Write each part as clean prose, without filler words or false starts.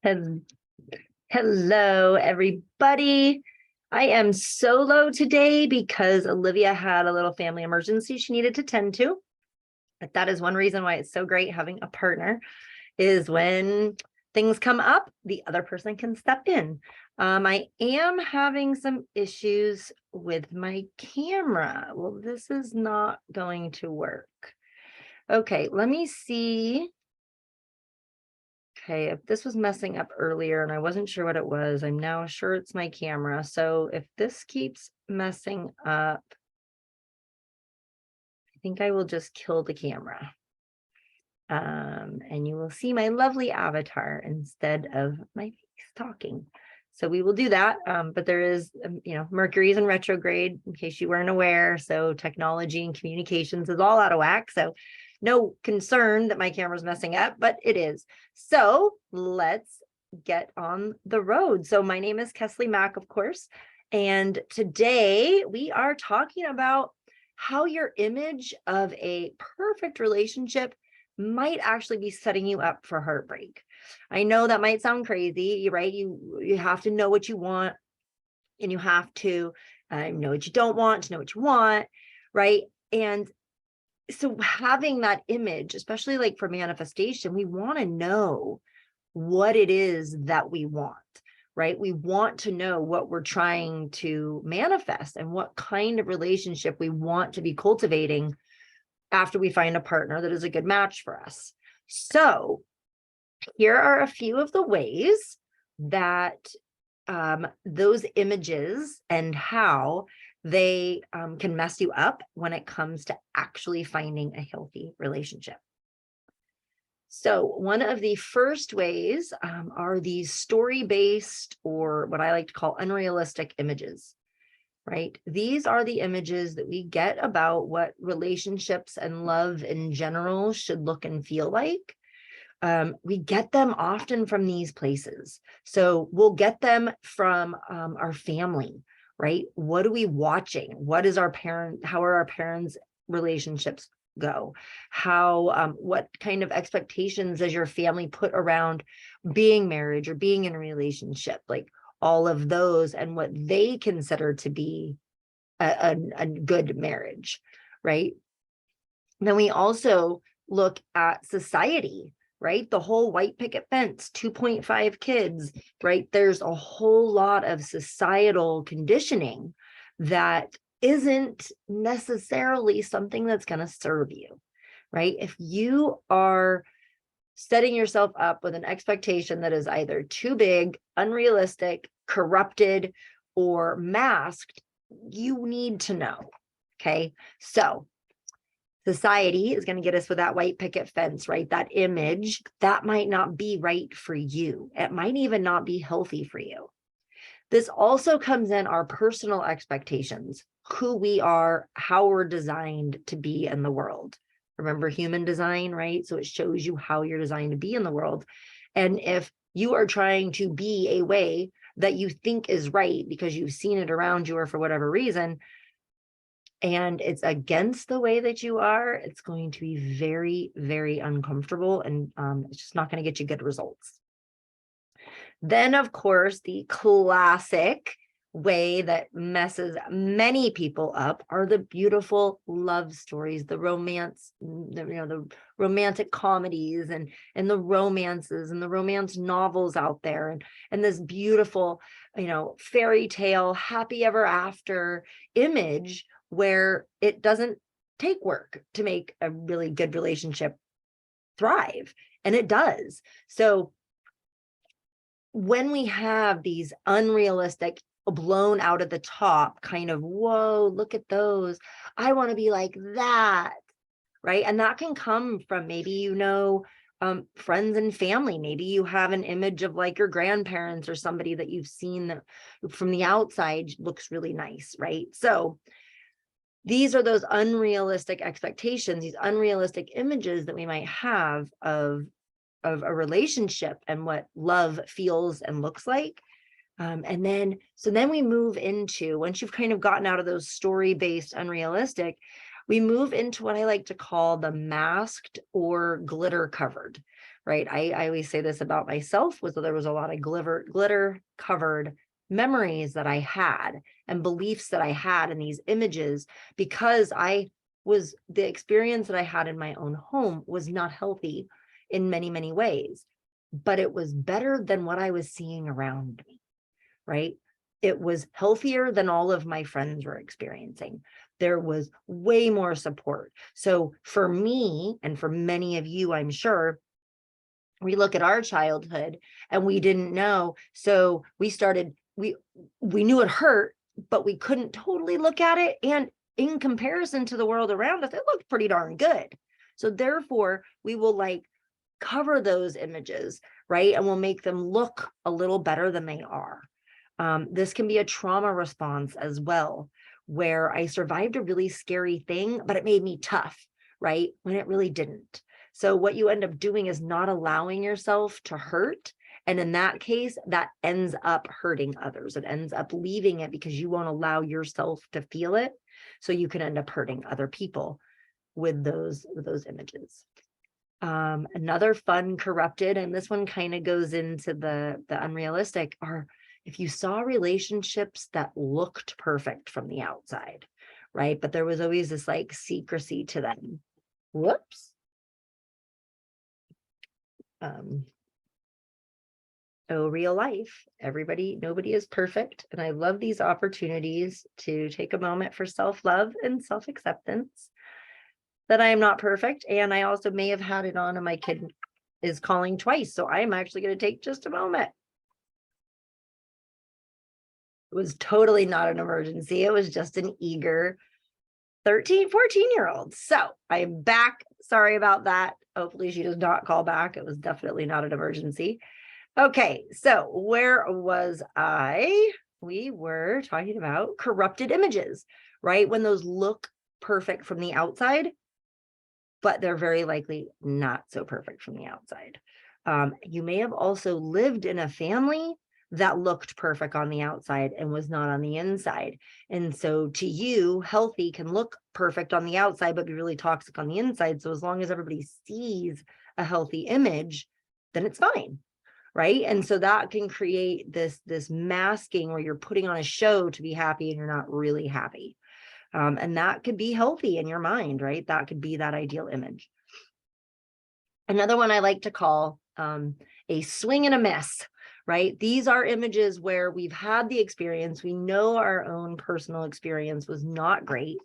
Hel- Hello, everybody. I am solo today because Olivia had a little family emergency she needed to tend to. But that is one reason why it's so great having a partner, is when things come up, the other person can step in. I am having some issues with my camera. Well, this is not going to work. Okay, let me see. Okay, if this was messing up earlier and I wasn't sure what it was, I'm now sure it's my camera. So if this keeps messing up, I think I will just kill the camera. And you will see my lovely avatar instead of my face talking. So we will do that. But there is, Mercury's in retrograde, in case you weren't aware. So technology and communications is all out of whack. So no concern that my camera's messing up, but it is. So let's get on the road. So my name is Kesley Mack, of course. And today we are talking about how your image of a perfect relationship might actually be setting you up for heartbreak. I know that might sound crazy, right? You have to know what you want, and you have to know what you don't want to know what you want, right? And so having that image, especially like for manifestation, we want to know what it is that we want, right? We want to know what we're trying to manifest and what kind of relationship we want to be cultivating after we find a partner that is a good match for us. So here are a few of the ways that those images and how they can mess you up when it comes to actually finding a healthy relationship. So one of the first ways are these story-based, or what I like to call unrealistic images, right? These are the images that we get about what relationships and love in general should look and feel like. We get them often from these places. So we'll get them from our family, right? What are we watching? How are our parents' relationships go? What kind of expectations does your family put around being married or being in a relationship? Like all of those and what they consider to be a good marriage, right? Then we also look at society, right? The whole white picket fence, 2.5 kids, right? There's a whole lot of societal conditioning that isn't necessarily something that's going to serve you, right? If you are setting yourself up with an expectation that is either too big, unrealistic, corrupted, or masked, you need to know, okay? So society is going to get us with that white picket fence, right? That image that might not be right for you. It might even not be healthy for you. This also comes in our personal expectations, who we are, how we're designed to be in the world. Remember human design, right? So it shows you how you're designed to be in the world. And if you are trying to be a way that you think is right because you've seen it around you or for whatever reason, and it's against the way that you are, it's going to be very, very uncomfortable, and it's just not going to get you good results. Then, of course, the classic way that messes many people up are the beautiful love stories, the romance, the romantic comedies and the romances and the romance novels out there, and this beautiful, fairy tale, happy ever after image where it doesn't take work to make a really good relationship thrive, and it does. So when we have these unrealistic, blown out of the top kind of, whoa, look at those, I want to be like that, right? And that can come from maybe, friends and family. Maybe you have an image of like your grandparents or somebody that you've seen that from the outside looks really nice, right? So these are those unrealistic expectations, these unrealistic images that we might have of a relationship and what love feels and looks like. And then we move into, once you've kind of gotten out of those story-based unrealistic, we move into what I like to call the masked or glitter covered, right? I always say this about myself, was that there was a lot of glitter covered memories that I had and beliefs that I had in these images, because the experience that I had in my own home was not healthy in many, many ways, but it was better than what I was seeing around me, right? It was healthier than all of my friends were experiencing. There was way more support. So for me, and for many of you, I'm sure, we look at our childhood and we didn't know. So we knew it hurt, but we couldn't totally look at it. And in comparison to the world around us, it looked pretty darn good. So therefore, we will like cover those images, right? And we'll make them look a little better than they are. This can be a trauma response as well, where I survived a really scary thing, but it made me tough, right? When it really didn't. So what you end up doing is not allowing yourself to hurt. And in that case, that ends up hurting others. It ends up leaving it because you won't allow yourself to feel it. So you can end up hurting other people with those images. Another fun corrupted, and this one kind of goes into the unrealistic, are if you saw relationships that looked perfect from the outside, right? But there was always this like secrecy to them. Whoops. Real life, nobody is perfect. And I love these opportunities to take a moment for self-love and self-acceptance, that I am not perfect. And I also may have had it on and my kid is calling twice. So I'm actually going to take just a moment. It was totally not an emergency. It was just an eager 13, 14-year-old. So I'm back. Sorry about that. Hopefully she does not call back. It was definitely not an emergency. Okay, so where was I? We were talking about corrupted images, right? When those look perfect from the outside, but they're very likely not so perfect from the outside. You may have also lived in a family that looked perfect on the outside and was not on the inside. And so to you, healthy can look perfect on the outside, but be really toxic on the inside. So as long as everybody sees a healthy image, then it's fine. Right. And so that can create this masking where you're putting on a show to be happy and you're not really happy. And that could be healthy in your mind, right? That could be that ideal image. Another one I like to call a swing and a miss, right? These are images where we've had the experience. We know our own personal experience was not great.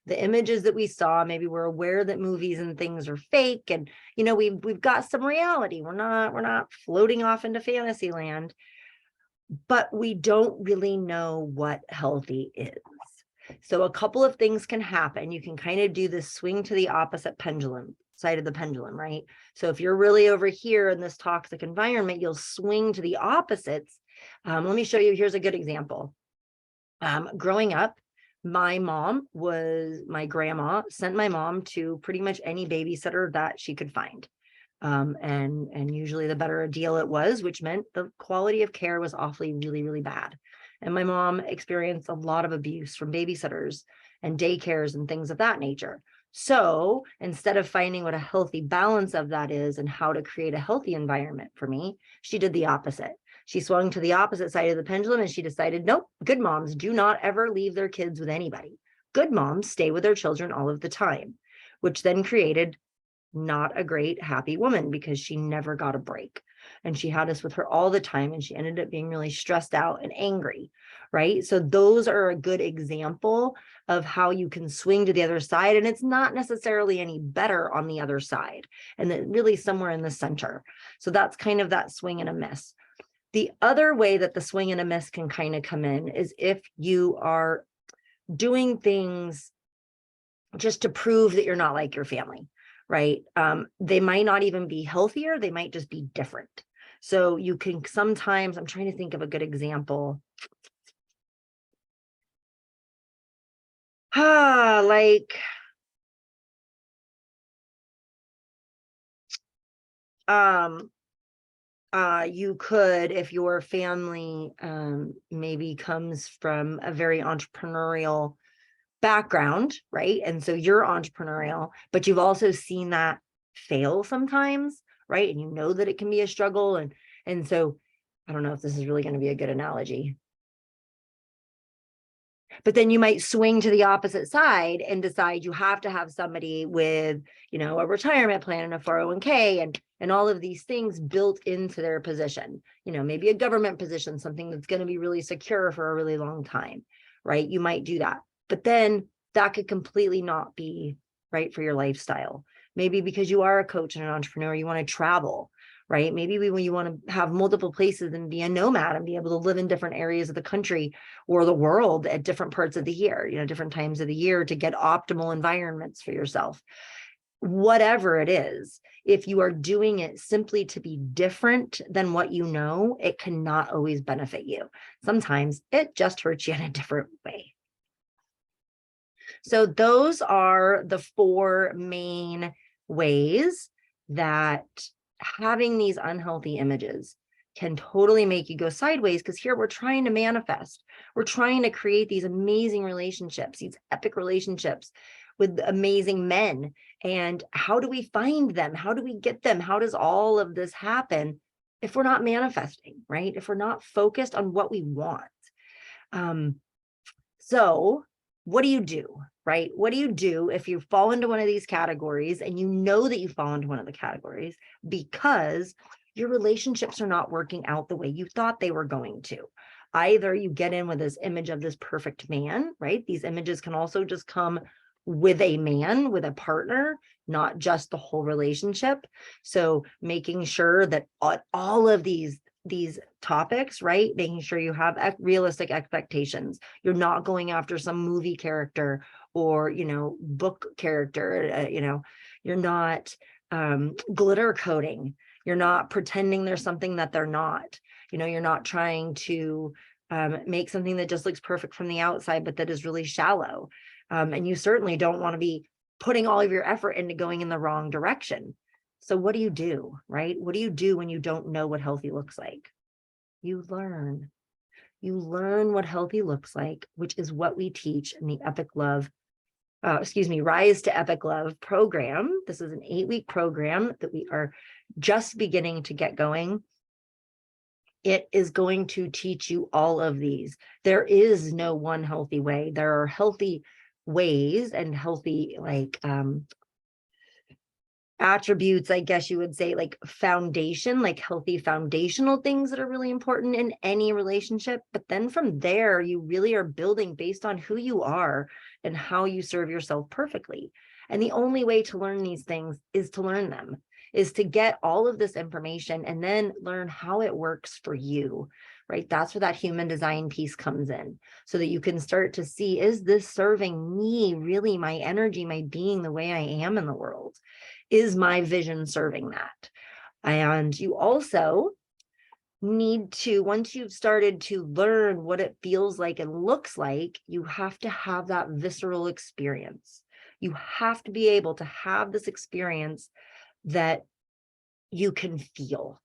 The images that we saw, maybe we're aware that movies and things are fake, and we've got some reality. We're not floating off into fantasy land, but we don't really know what healthy is. So a couple of things can happen. You can kind of do this swing to the opposite side of the pendulum, right? So if you're really over here in this toxic environment, you'll swing to the opposites. Let me show you. Here's a good example. Growing up, my grandma sent my mom to pretty much any babysitter that she could find. And usually the better a deal it was, which meant the quality of care was awfully really, really bad. And my mom experienced a lot of abuse from babysitters and daycares and things of that nature. So instead of finding what a healthy balance of that is and how to create a healthy environment for me, she did the opposite. She swung to the opposite side of the pendulum and she decided, nope, good moms do not ever leave their kids with anybody. Good moms stay with their children all of the time, which then created not a great, happy woman because she never got a break. And she had us with her all the time. And she ended up being really stressed out and angry, right? So those are a good example of how you can swing to the other side. And it's not necessarily any better on the other side. And then really somewhere in the center. So that's kind of that swing and a miss. The other way that the swing and a miss can kind of come in is if you are doing things just to prove that you're not like your family, right? They might not even be healthier. They might just be different. So you can sometimes, I'm trying to think of a good example. You could, if your family maybe comes from a very entrepreneurial background, right? And so you're entrepreneurial, but you've also seen that fail sometimes, right? And you know that it can be a struggle. And so I don't know if this is really going to be a good analogy. But then you might swing to the opposite side and decide you have to have somebody with, a retirement plan and a 401k and all of these things built into their position, maybe a government position, something that's going to be really secure for a really long time, right? You might do that, but then that could completely not be right for your lifestyle. Maybe because you are a coach and an entrepreneur, you want to travel, right? Maybe when you want to have multiple places and be a nomad and be able to live in different areas of the country or the world at different parts of the year, different times of the year to get optimal environments for yourself. Whatever it is, if you are doing it simply to be different than what you know, it cannot always benefit you. Sometimes it just hurts you in a different way. So those are the 4 main ways that having these unhealthy images can totally make you go sideways, because here we're trying to manifest. We're trying to create these amazing relationships, these epic relationships with amazing men. And how do we find them? How do we get them? How does all of this happen if we're not manifesting, right? If we're not focused on what we want? So what do you do, right? What do you do if you fall into one of these categories and you know that you fall into one of the categories because your relationships are not working out the way you thought they were going to? Either you get in with this image of this perfect man, right? These images can also just come with a man, with a partner, not just the whole relationship. So making sure that all of these topics, right? Making sure you have realistic expectations. You're not going after some movie character or, book character, you're not glitter coding. You're not pretending there's something that they're not, you're not trying to make something that just looks perfect from the outside, but that is really shallow. And you certainly don't want to be putting all of your effort into going in the wrong direction. So what do you do, right? What do you do when you don't know what healthy looks like? You learn. You learn what healthy looks like, which is what we teach in the Rise to Epic Love program. This is an 8-week program that we are just beginning to get going. It is going to teach you all of these. There is no one healthy way. There are healthy ways and healthy attributes, I guess you would say, like foundation, like healthy foundational things that are really important in any relationship. But then from there, you really are building based on who you are and how you serve yourself perfectly. And the only way to learn these things is to learn them, is to get all of this information and then learn how it works for you, right? That's where that human design piece comes in, so that you can start to see, is this serving me, really my energy, my being, the way I am in the world? Is my vision serving that? And you also need to, once you've started to learn what it feels like and looks like, you have to have that visceral experience. You have to be able to have this experience that you can feel.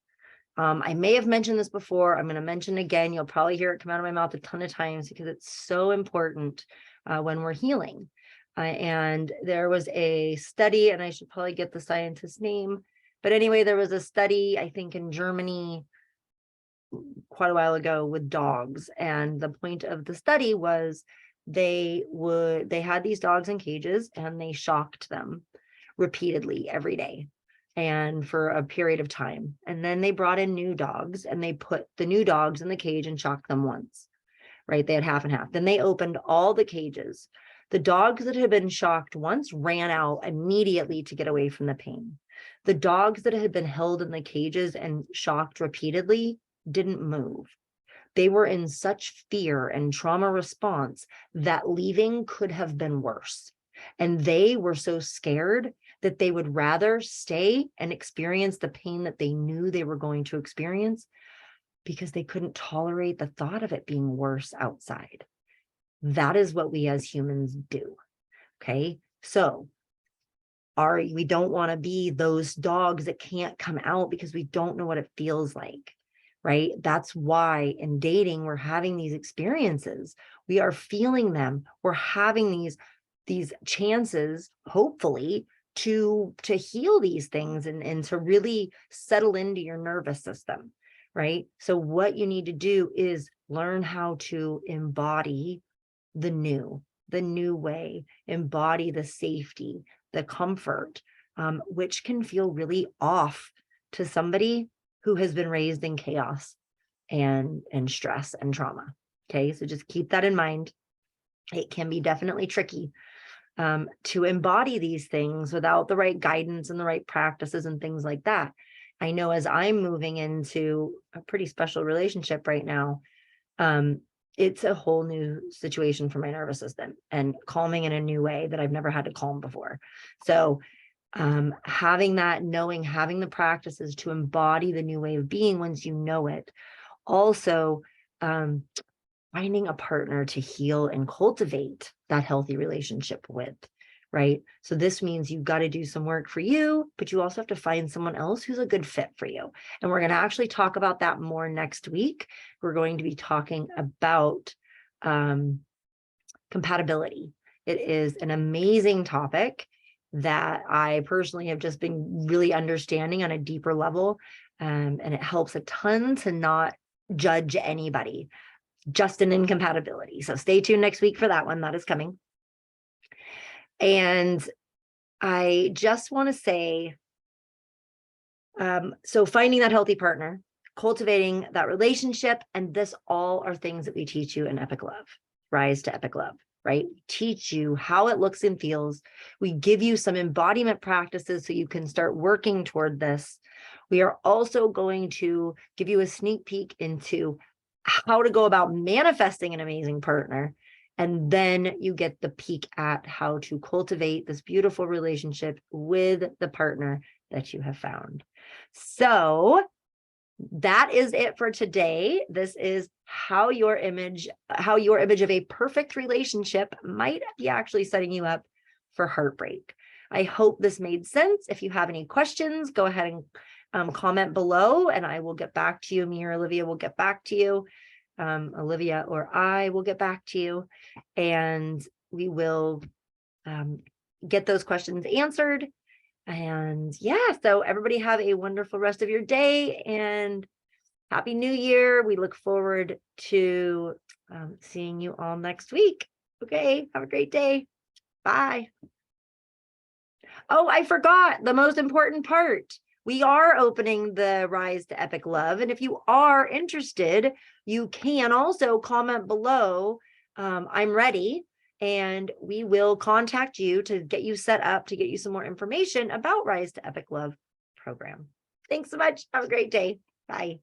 I may have mentioned this before. I'm going to mention it again. You'll probably hear it come out of my mouth a ton of times because it's so important when we're healing. And there was a study, and I should probably get the scientist's name. But anyway, there was a study, I think in Germany quite a while ago, with dogs. And the point of the study was they had these dogs in cages and they shocked them repeatedly every day and for a period of time. And then they brought in new dogs and they put the new dogs in the cage and shocked them once, right? They had half and half. Then they opened all the cages. The dogs that had been shocked once ran out immediately to get away from the pain. The dogs that had been held in the cages and shocked repeatedly didn't move. They were in such fear and trauma response that leaving could have been worse. And they were so scared that they would rather stay and experience the pain that they knew they were going to experience, because they couldn't tolerate the thought of it being worse outside. That is what we as humans do. Okay. So we don't want to be those dogs that can't come out because we don't know what it feels like, right? That's why in dating, we're having these experiences. We are feeling them. We're having these chances, hopefully, to heal these things and to really settle into your nervous system, right? So what you need to do is learn how to embody the new way, embody the safety, the comfort, which can feel really off to somebody who has been raised in chaos and stress and trauma. Okay, so just keep that in mind. It can be definitely tricky to embody these things without the right guidance and the right practices and things like that. I know as I'm moving into a pretty special relationship right now, it's a whole new situation for my nervous system and calming in a new way that I've never had to calm before. So having that knowing, having the practices to embody the new way of being once you know it. Also, finding a partner to heal and cultivate that healthy relationship with, right? So this means you've got to do some work for you, but you also have to find someone else who's a good fit for you. And we're going to actually talk about that more next week. We're going to be talking about compatibility. It is an amazing topic that I personally have just been really understanding on a deeper level. And it helps a ton to not judge anybody, just an incompatibility. So stay tuned next week for that one. That is coming. And I just want to say, so finding that healthy partner, cultivating that relationship, and this all are things that we teach you in Epic Love, Rise to Epic Love, right? We teach you how it looks and feels. We give you some embodiment practices so you can start working toward this. We are also going to give you a sneak peek into how to go about manifesting an amazing partner. And then you get the peek at how to cultivate this beautiful relationship with the partner that you have found. So that is it for today. This is how your image of a perfect relationship might be actually setting you up for heartbreak. I hope this made sense. If you have any questions, go ahead and comment below and I will get back to you. Me or Olivia will get back to you. Olivia or I will get back to you and we will get those questions answered. And yeah, so everybody have a wonderful rest of your day and Happy New Year. We look forward to seeing you all next week. Okay, have a great day. Bye. Oh, I forgot the most important part. We are opening the Rise to Epic Love. And if you are interested, you can also comment below. I'm ready. And we will contact you to get you set up, to get you some more information about Rise to Epic Love program. Thanks so much. Have a great day. Bye.